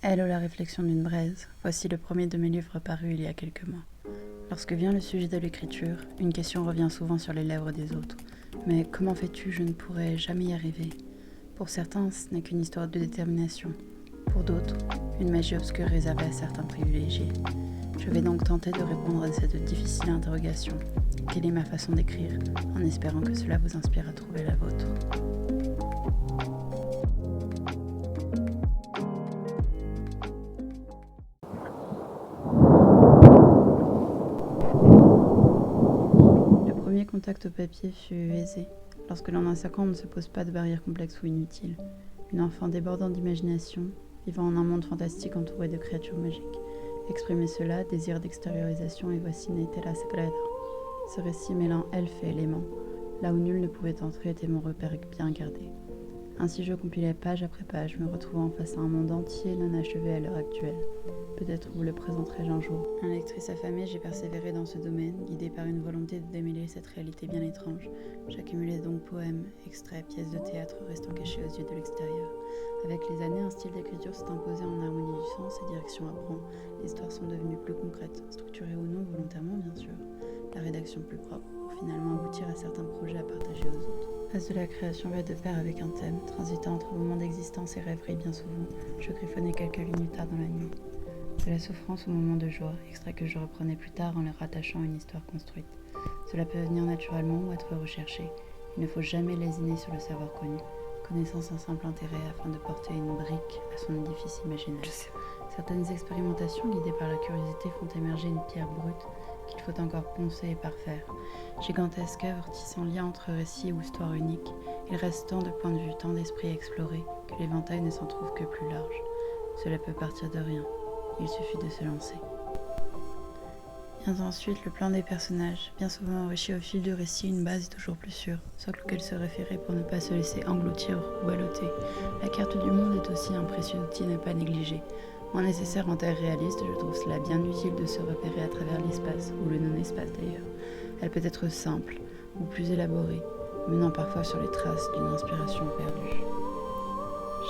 Hello, la réflexion d'une braise. Voici le premier de mes livres parus il y a quelques mois. Lorsque vient le sujet de l'écriture, une question revient souvent sur les lèvres des autres. Mais comment fais-tu? Je ne pourrai jamais y arriver. Pour certains, ce n'est qu'une histoire de détermination. Pour d'autres, une magie obscure réservée à certains privilégiés. Je vais donc tenter de répondre à cette difficile interrogation. Quelle est ma façon d'écrire? En espérant que cela vous inspire à trouver la vôtre. Le premier contact au papier fut aisé. Lorsque l'on a 5 ans, on ne se pose pas de barrières complexes ou inutiles. Une enfant débordant d'imagination, vivant en un monde fantastique entouré de créatures magiques. Exprimer cela, désir d'extériorisation, et voici Naitela Sagrada. Ce récit mêlant elfe et éléments, là où nul ne pouvait entrer, était mon repère bien gardé. Ainsi je compilais page après page, me retrouvant face à un monde entier non achevé à l'heure actuelle. Peut-être vous le présenterai-je un jour. Un lectrice affamée, j'ai persévéré dans ce domaine, guidée par une volonté de démêler cette réalité bien étrange. J'accumulais donc poèmes, extraits, pièces de théâtre restant cachés aux yeux de l'extérieur. Avec les années, un style d'écriture s'est imposé en harmonie du sens et direction à prendre. Les histoires sont devenues plus concrètes, structurées ou non volontairement bien sûr. La rédaction plus propre, pour finalement aboutir à certains projets à partager aux autres. L'as de la création va de pair avec un thème, transitant entre moments d'existence et rêverie bien souvent. Je griffonnais quelques lignes tard dans la nuit. De la souffrance au moment de joie, extrait que je reprenais plus tard en les rattachant à une histoire construite. Cela peut venir naturellement ou être recherché. Il ne faut jamais lésiner sur le savoir connu. Connaissance un simple intérêt afin de porter une brique à son édifice imaginaire. Certaines expérimentations guidées par la curiosité font émerger une pierre brute qu'il faut encore poncer et parfaire. Gigantesque œuvre tissant lien entre récits ou histoires uniques, il reste tant de points de vue, tant d'esprits à explorer, que l'éventail ne s'en trouve que plus large. Cela peut partir de rien, il suffit de se lancer. Vient ensuite le plan des personnages, bien souvent enrichi au fil du récit, une base toujours plus sûre, socle auquel se référer pour ne pas se laisser engloutir ou balloter. La carte du monde est aussi un précieux outil à ne pas négliger. Moins nécessaire en terre réaliste, je trouve cela bien utile de se repérer à travers l'espace, ou le non-espace d'ailleurs. Elle peut être simple, ou plus élaborée, menant parfois sur les traces d'une inspiration perdue.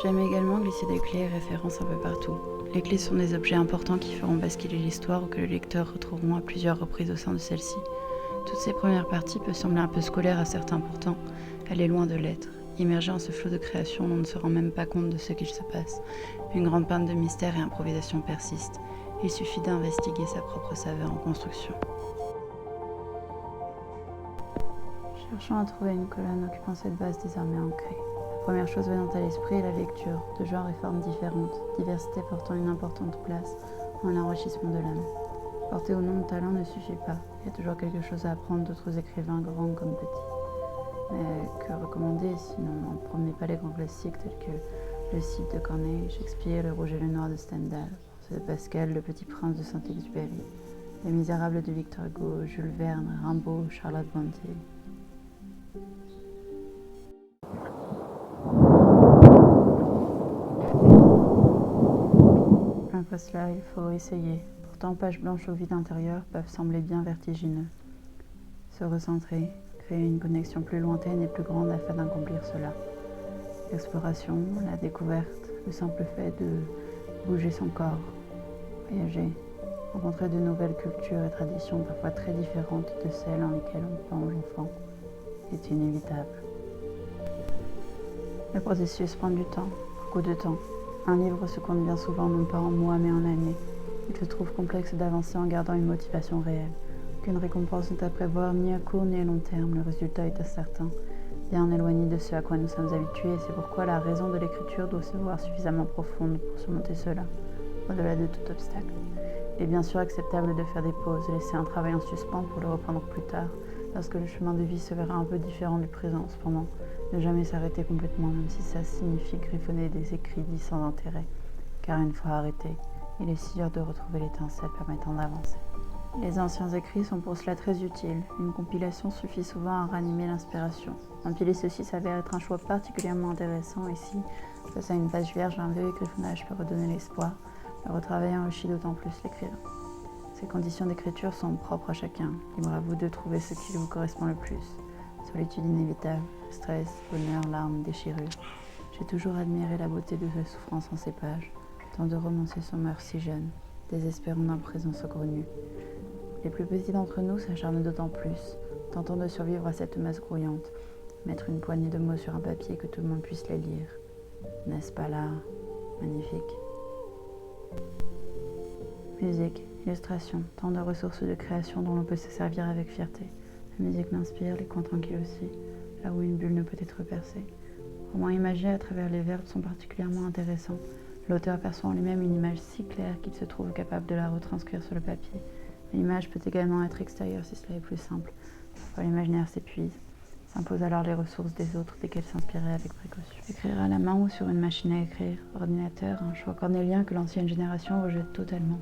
J'aime également glisser des clés et références un peu partout. Les clés sont des objets importants qui feront basculer l'histoire ou que les lecteurs retrouveront à plusieurs reprises au sein de celle-ci. Toutes ces premières parties peuvent sembler un peu scolaires à certains pourtant, elle est loin de l'être. Immergé en ce flot de création, on ne se rend même pas compte de ce qu'il se passe. Une grande panne de mystère et improvisation persiste. Il suffit d'investiguer sa propre saveur en construction. Cherchons à trouver une colonne occupant cette base désormais ancrée. La première chose venant à l'esprit est la lecture, de genres et formes différentes, diversité portant une importante place en l'enrichissement de l'âme. Porter ou non de talent ne suffit pas, il y a toujours quelque chose à apprendre d'autres écrivains, grands comme petits. Mais que recommander sinon n'en promenez pas les grands classiques tels que Le Cid de Corneille, Shakespeare, Le Rouge et le Noir de Stendhal, François de Pascal, Le Petit Prince de Saint-Exupéry, Les Misérables de Victor Hugo, Jules Verne, Rimbaud, Charlotte Brontë. Après cela, il faut essayer. Pourtant, pages blanches au vide intérieur peuvent sembler bien vertigineux. Se recentrer, créer une connexion plus lointaine et plus grande afin d'accomplir cela. L'exploration, la découverte, le simple fait de bouger son corps, voyager, rencontrer de nouvelles cultures et traditions parfois très différentes de celles dans lesquelles on plonge enfant, est inévitable. Le processus prend du temps, beaucoup de temps. Un livre se compte bien souvent non pas en mois mais en années. Il se trouve complexe d'avancer en gardant une motivation réelle. Aucune récompense n'est à prévoir ni à court ni à long terme, le résultat est incertain, bien éloigné de ce à quoi nous sommes habitués, et c'est pourquoi la raison de l'écriture doit se voir suffisamment profonde pour surmonter cela, au-delà de tout obstacle. Il est bien sûr acceptable de faire des pauses, laisser un travail en suspens pour le reprendre plus tard, lorsque le chemin de vie se verra un peu différent du présent. Cependant, ne jamais s'arrêter complètement, même si ça signifie griffonner des écrits dits sans intérêt, car une fois arrêté, il est sûr de retrouver l'étincelle permettant d'avancer. Les anciens écrits sont pour cela très utiles. Une compilation suffit souvent à ranimer l'inspiration. Empiler ceci s'avère être un choix particulièrement intéressant ici, face à une page vierge, un vieux griffonnage peut redonner l'espoir. Le retravail enrichit d'autant plus l'écrivain. Ces conditions d'écriture sont propres à chacun. Libre à vous de trouver ce qui vous correspond le plus. Solitude inévitable, stress, bonheur, larmes, déchirures. J'ai toujours admiré la beauté de sa souffrance en ces pages. Tant de romanciers meurent si jeunes, désespérant d'un présent saugrenu. Les plus petits d'entre nous s'acharnent d'autant plus, tentant de survivre à cette masse grouillante, mettre une poignée de mots sur un papier que tout le monde puisse les lire. N'est-ce pas là magnifique? Musique, illustration, tant de ressources de création dont l'on peut se servir avec fierté. La musique m'inspire, les coins tranquilles aussi, là où une bulle ne peut être percée. Romans imagés à travers les verbes sont particulièrement intéressants. L'auteur perçoit en lui-même une image si claire qu'il se trouve capable de la retranscrire sur le papier. L'image peut également être extérieure si cela est plus simple. Parfois l'imaginaire s'épuise, s'impose alors les ressources des autres desquelles s'inspirer avec précaution. Écrire à la main ou sur une machine à écrire, ordinateur, un choix cornélien que l'ancienne génération rejette totalement.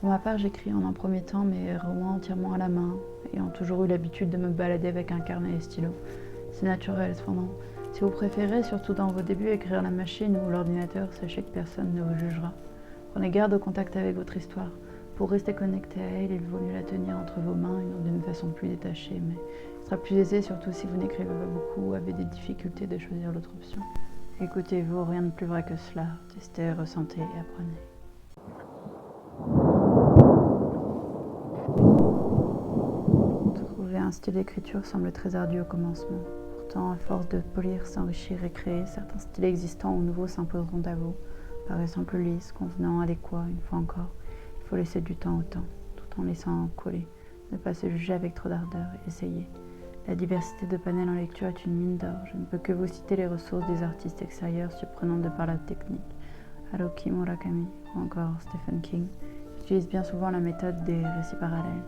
Pour ma part, j'écris en un premier temps mes romans entièrement à la main, ayant toujours eu l'habitude de me balader avec un carnet et stylo. C'est naturel cependant. Si vous préférez, surtout dans vos débuts, écrire à la machine ou l'ordinateur, sachez que personne ne vous jugera. Prenez garde au contact avec votre histoire. Pour rester connecté à elle, il vaut mieux la tenir entre vos mains et non d'une façon plus détachée, mais ce sera plus aisé, surtout si vous n'écrivez pas beaucoup ou avez des difficultés de choisir l'autre option. Écoutez-vous, rien de plus vrai que cela. Testez, ressentez et apprenez. Trouver un style d'écriture semble très ardu au commencement. Pourtant, à force de polir, s'enrichir et créer, certains styles existants ou nouveaux s'imposeront à vous, paraissant plus lisses, convenant, adéquats, une fois encore. Il faut laisser du temps au temps, tout en laissant coller, ne pas se juger avec trop d'ardeur, essayez. La diversité de panels en lecture est une mine d'or. Je ne peux que vous citer les ressources des artistes extérieurs surprenantes de par la technique. Haruki Murakami ou encore Stephen King utilisent bien souvent la méthode des récits parallèles,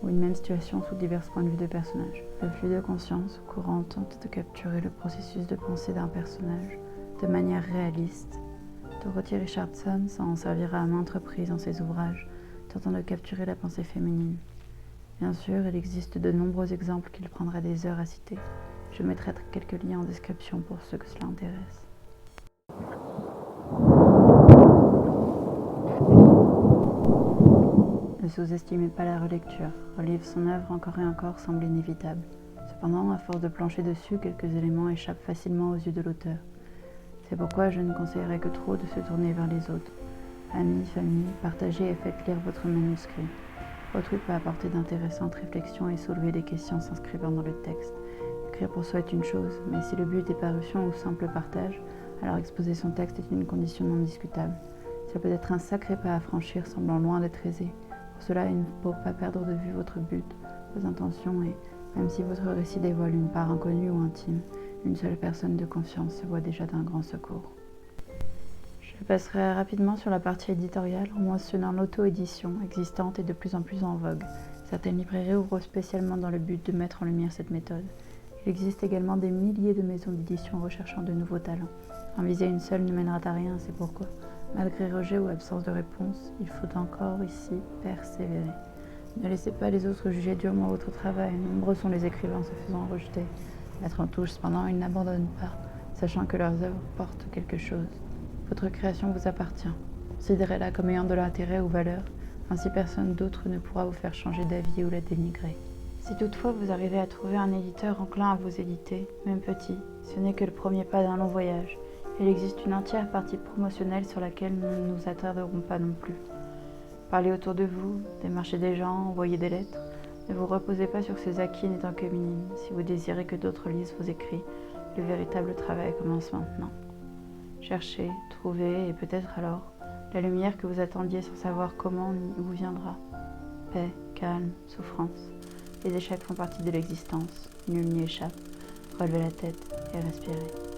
ou une même situation sous divers points de vue de personnages. Le flux de conscience courant tente de capturer le processus de pensée d'un personnage de manière réaliste. Dorothy Richardson s'en servira à maintes reprises dans ses ouvrages, tentant de capturer la pensée féminine. Bien sûr, il existe de nombreux exemples qu'il prendra des heures à citer. Je mettrai quelques liens en description pour ceux que cela intéresse. Ne sous-estimez pas la relecture. Relire son œuvre encore et encore semble inévitable. Cependant, à force de plancher dessus, quelques éléments échappent facilement aux yeux de l'auteur. C'est pourquoi je ne conseillerais que trop de se tourner vers les autres. Amis, famille, partagez et faites lire votre manuscrit. Autrui peut apporter d'intéressantes réflexions et soulever des questions s'inscrivant dans le texte. Écrire pour soi est une chose, mais si le but est parution ou simple partage, alors exposer son texte est une condition non discutable. Ça peut être un sacré pas à franchir, semblant loin d'être aisé. Pour cela, il ne faut pas perdre de vue votre but, vos intentions et, même si votre récit dévoile une part inconnue ou intime, une seule personne de confiance se voit déjà d'un grand secours. Je passerai rapidement sur la partie éditoriale en mentionnant l'auto-édition existante et de plus en plus en vogue. Certaines librairies ouvrent spécialement dans le but de mettre en lumière cette méthode. Il existe également des milliers de maisons d'édition recherchant de nouveaux talents. En viser une seule ne mènera à rien, c'est pourquoi, malgré rejet ou absence de réponse, il faut encore ici persévérer. Ne laissez pas les autres juger durement votre travail. Nombreux sont les écrivains se faisant rejeter. Mettre en touche, cependant, ils n'abandonnent pas, sachant que leurs œuvres portent quelque chose. Votre création vous appartient. Considérez-la comme ayant de l'intérêt ou valeur, ainsi personne d'autre ne pourra vous faire changer d'avis ou la dénigrer. Si toutefois vous arrivez à trouver un éditeur enclin à vous éditer, même petit, ce n'est que le premier pas d'un long voyage. Il existe une entière partie promotionnelle sur laquelle nous ne nous attarderons pas non plus. Parlez autour de vous, démarchez des gens, envoyez des lettres. Ne vous reposez pas sur ces acquis n'étant que minimes. Si vous désirez que d'autres lisent vos écrits, le véritable travail commence maintenant. Cherchez, trouvez et peut-être alors la lumière que vous attendiez sans savoir comment ni où viendra. Paix, calme, souffrance. Les échecs font partie de l'existence. Nul n'y échappe. Relevez la tête et respirez.